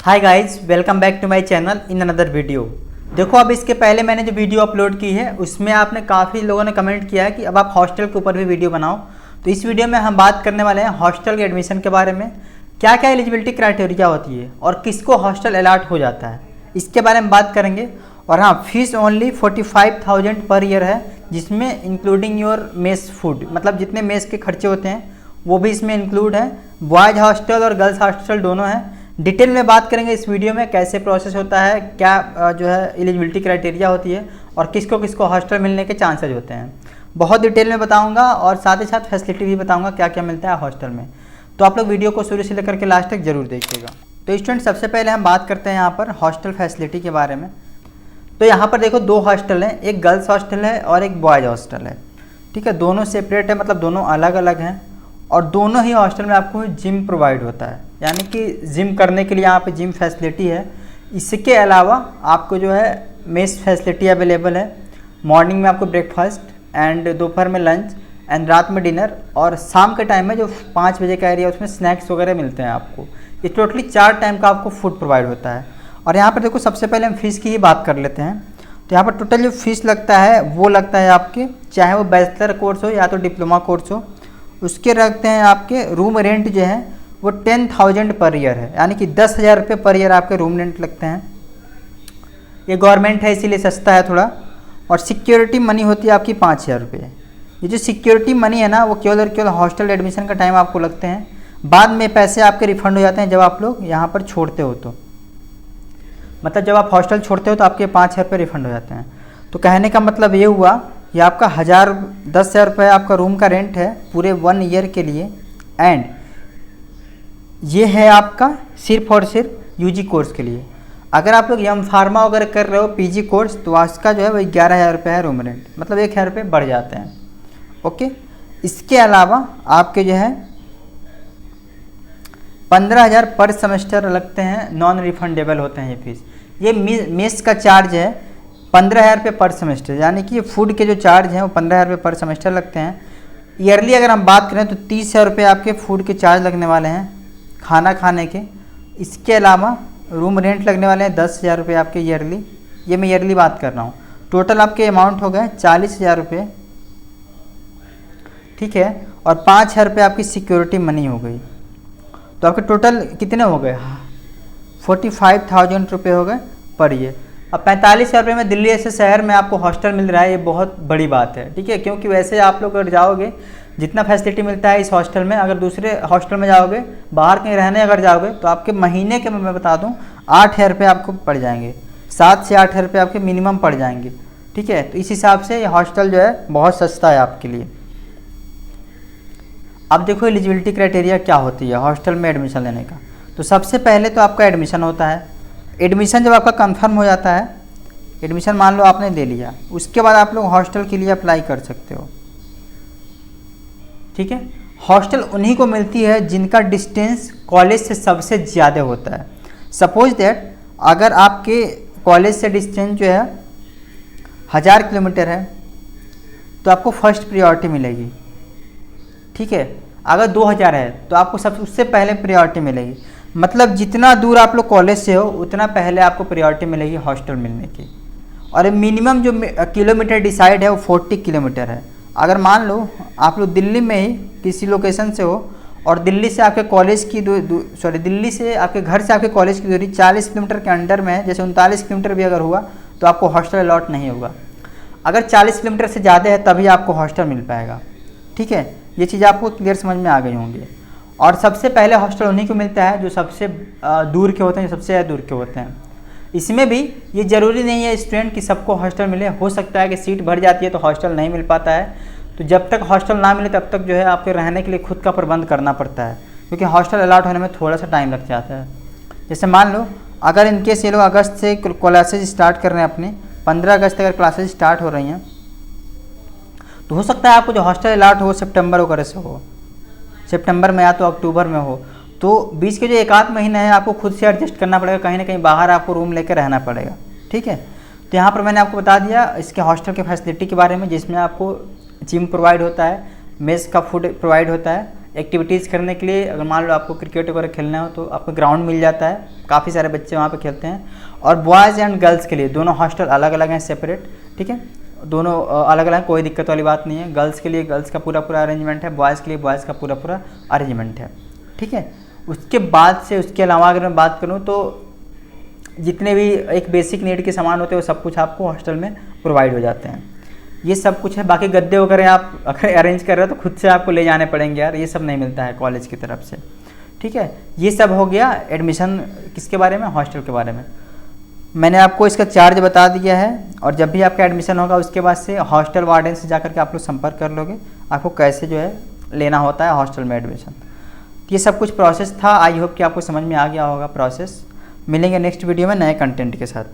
Hi guys, welcome back to my channel in another video. देखो, अब इसके पहले मैंने जो वीडियो अपलोड की है उसमें आपने काफ़ी लोगों ने कमेंट किया है कि अब आप हॉस्टल के ऊपर भी वीडियो बनाओ। तो इस वीडियो में हम बात करने वाले हैं हॉस्टल के एडमिशन के बारे में, क्या क्या एलिजिबिलिटी क्राइटेरिया होती है और किसको हॉस्टल अलॉट हो जाता है, इसके बारे में बात करेंगे। और हाँ, फीस ओनली 45,000 पर ईयर है, जिसमें इंक्लूडिंग योर मेस फूड, मतलब जितने मेस के खर्चे होते हैं वो भी इसमें इंक्लूड है। बॉयज़ हॉस्टल और गर्ल्स हॉस्टल दोनों हैं। डिटेल में बात करेंगे इस वीडियो में, कैसे प्रोसेस होता है, क्या जो है एलिजिबिलिटी क्राइटेरिया होती है और किसको किसको हॉस्टल मिलने के चांसेज होते हैं। बहुत डिटेल में बताऊंगा और साथ ही साथ फैसिलिटी भी बताऊंगा क्या क्या मिलता है हॉस्टल में। तो आप लोग वीडियो को शुरू से लेकर के लास्ट तक जरूर देखिएगा। तो स्टूडेंट, सबसे पहले हम बात करते हैं यहाँ पर हॉस्टल फैसिलिटी के बारे में। तो यहाँ पर देखो, दो हॉस्टल हैं, एक गर्ल्स हॉस्टल है और एक बॉयज़ हॉस्टल है। ठीक है, दोनों सेपरेट है, मतलब दोनों अलग अलग हैं। और दोनों ही हॉस्टल में आपको जिम प्रोवाइड होता है, यानी कि जिम करने के लिए यहाँ पे जिम फैसिलिटी है। इसके अलावा आपको जो है मेस फैसिलिटी अवेलेबल है। मॉर्निंग में आपको ब्रेकफास्ट एंड दोपहर में लंच एंड रात में डिनर, और शाम के टाइम में जो 5 बजे का एरिया उसमें स्नैक्स वगैरह मिलते हैं आपको। ये टोटली 4 टाइम का आपको फूड प्रोवाइड होता है। और यहाँ पर देखो, सबसे पहले हम फ़ीस की ही बात कर लेते हैं। तो यहाँ पर टोटल जो फीस लगता है वो लगता है आपके, चाहे वो बैचलर कोर्स हो या तो डिप्लोमा कोर्स हो, उसके रखते हैं आपके रूम रेंट जो है वो 10,000 पर ईयर है, यानी कि 10,000 रुपये पर ईयर आपके रूम रेंट लगते हैं। ये गवर्नमेंट है इसीलिए सस्ता है थोड़ा। और सिक्योरिटी मनी होती है आपकी 5,000 रुपये। ये जो सिक्योरिटी मनी है ना, वो केवल और केवल हॉस्टल एडमिशन का टाइम आपको लगते हैं। बाद में पैसे आपके रिफंड हो जाते हैं जब आप लोग यहाँ पर छोड़ते हो। तो मतलब जब आप हॉस्टल छोड़ते हो तो आपके 5,000 रुपये रिफंड हो जाते हैं। तो कहने का मतलब ये हुआ, ये आपका 10,000 रुपये आपका रूम का रेंट है पूरे 1 ईयर के लिए। एंड ये है आपका सिर्फ और सिर्फ यूजी कोर्स के लिए। अगर आप लोग एम फार्मा वगैरह कर रहे हो पीजी कोर्स, तो उसका जो है वही 11,000 रुपये है रूम रेंट, मतलब 1,000 रुपये बढ़ जाते हैं। ओके, इसके अलावा आपके जो है 15,000 पर सेमेस्टर लगते हैं, नॉन रिफंडेबल होते हैं ये फीस। ये मेस का चार्ज है 15,000 रुपये पर सेमेस्टर, यानी कि फूड के जो चार्ज हैं वो 15,000 रुपये पर सेमेस्टर लगते हैं। ईयरली अगर हम बात करें तो 30,000 रुपये आपके फूड के चार्ज लगने वाले हैं खाना खाने के। इसके अलावा रूम रेंट लगने वाले हैं 10,000 रुपये आपके ईयरली। ये मैं ईयरली बात कर रहा हूँ। टोटल आपके अमाउंट हो गए 40,000 रुपये। ठीक है, और 5,000 रुपये आपकी सिक्योरिटी मनी हो गई। तो आपके टोटल कितने हो गए? 45,000 रुपये हो गए पर ईयर। अब 45,000 रुपये में दिल्ली ऐसे शहर में आपको हॉस्टल मिल रहा है, ये बहुत बड़ी बात है। ठीक है, क्योंकि वैसे आप लोग अगर जाओगे, जितना फैसिलिटी मिलता है इस हॉस्टल में, अगर दूसरे हॉस्टल में जाओगे, बाहर कहीं रहने अगर जाओगे, तो आपके महीने के मैं बता दूं 8,000 रुपये आपको पड़ जाएंगे। 7 से 8,000 रुपये आपके मिनिमम पड़ जाएंगे। ठीक है, तो इस हिसाब से ये हॉस्टल जो है बहुत सस्ता है आपके लिए। अब देखो एलिजिबिलिटी क्राइटेरिया क्या होती है हॉस्टल में एडमिशन लेने का। तो सबसे पहले तो आपका एडमिशन होता है। एडमिशन जब आपका कंफर्म हो जाता है, एडमिशन मान लो आपने ले लिया, उसके बाद आप लोग हॉस्टल के लिए अप्लाई कर सकते हो। ठीक है, हॉस्टल उन्हीं को मिलती है जिनका डिस्टेंस कॉलेज से सबसे ज़्यादा होता है। सपोज दैट अगर आपके कॉलेज से डिस्टेंस जो है 1000 किलोमीटर है, तो आपको फर्स्ट प्रायोरिटी मिलेगी। ठीक है, अगर 2000 है तो आपको सब उससे पहले प्रायोरिटी मिलेगी। मतलब जितना दूर आप लोग कॉलेज से हो उतना पहले आपको प्रायोरिटी मिलेगी हॉस्टल मिलने की। और मिनिमम जो किलोमीटर डिसाइड है वो 40 किलोमीटर है। अगर मान लो आप लोग दिल्ली में ही किसी लोकेशन से हो और दिल्ली से आपके कॉलेज की दिल्ली से आपके घर से आपके कॉलेज की दूरी 40 किलोमीटर के अंडर में है, जैसे 39 किलोमीटर भी अगर हुआ, तो आपको हॉस्टल अलॉट नहीं होगा। अगर 40 किलोमीटर से ज़्यादा है तभी आपको हॉस्टल मिल पाएगा। ठीक है, ये चीज़ आपको क्लियर समझ में आ गई होंगी। और सबसे पहले हॉस्टल उन्हीं को मिलता है जो सबसे दूर के होते हैं, सबसे ज़्यादा दूर के होते हैं। इसमें भी ये ज़रूरी नहीं है स्टूडेंट कि सबको हॉस्टल मिले। हो सकता है कि सीट भर जाती है तो हॉस्टल नहीं मिल पाता है। तो जब तक हॉस्टल ना मिले तब तक जो है आपके रहने के लिए खुद का प्रबंध करना पड़ता है, क्योंकि हॉस्टल अलॉट होने में थोड़ा सा टाइम लग जाता है। जैसे मान लो अगर इनकेस ये लोग अगस्त से क्लासेज स्टार्ट कर रहे हैं अपने, 15 अगस्त अगर क्लासेज स्टार्ट हो रही हैं, तो हो सकता है आपको जो हॉस्टल अलॉट हो सितंबर वगैरह से हो, सितंबर में या तो अक्टूबर में हो। तो बीच के जो 1 आध महीने हैं आपको खुद से एडजस्ट करना पड़ेगा, कहीं ना कहीं बाहर आपको रूम लेकर रहना पड़ेगा। ठीक है, तो यहाँ पर मैंने आपको बता दिया इसके हॉस्टल के फैसिलिटी के बारे में, जिसमें आपको जिम प्रोवाइड होता है, मेस का फूड प्रोवाइड होता है एक्टिविटीज़ करने के लिए, अगर मान लो आपको क्रिकेट वगैरह खेलना हो तो आपको ग्राउंड मिल जाता है, काफ़ी सारे बच्चे वहाँ पे खेलते हैं। और बॉयज़ एंड गर्ल्स के लिए दोनों हॉस्टल अलग अलग हैं, सेपरेट, ठीक है, दोनों अलग अलग, कोई दिक्कत वाली बात नहीं है। गर्ल्स के लिए गर्ल्स का पूरा अरेंजमेंट है, बॉयज़ के लिए बॉयज़ का पूरा अरेंजमेंट है, ठीक है। उसके बाद से उसके अलावा अगर मैं बात करूँ तो जितने भी एक बेसिक नीड के सामान होते हैं वो सब कुछ आपको हॉस्टल में प्रोवाइड हो जाते हैं। ये सब कुछ है। बाकी गद्दे वगैरह आप अगर अरेंज कर रहे हो तो खुद से आपको ले जाने पड़ेंगे यार, ये सब नहीं मिलता है कॉलेज की तरफ से, ठीक है। ये सब हो गया एडमिशन किसके बारे में, हॉस्टल के बारे में। मैंने आपको इसका चार्ज बता दिया है, और जब भी आपका एडमिशन होगा उसके बाद से हॉस्टल वार्डन से जाकर के आप लोग संपर्क कर लोगे, आपको कैसे जो है लेना होता है हॉस्टल में एडमिशन। ये सब कुछ प्रोसेस था। आई होप कि आपको समझ में आ गया होगा प्रोसेस। मिलेंगे नेक्स्ट वीडियो में नए कंटेंट के साथ।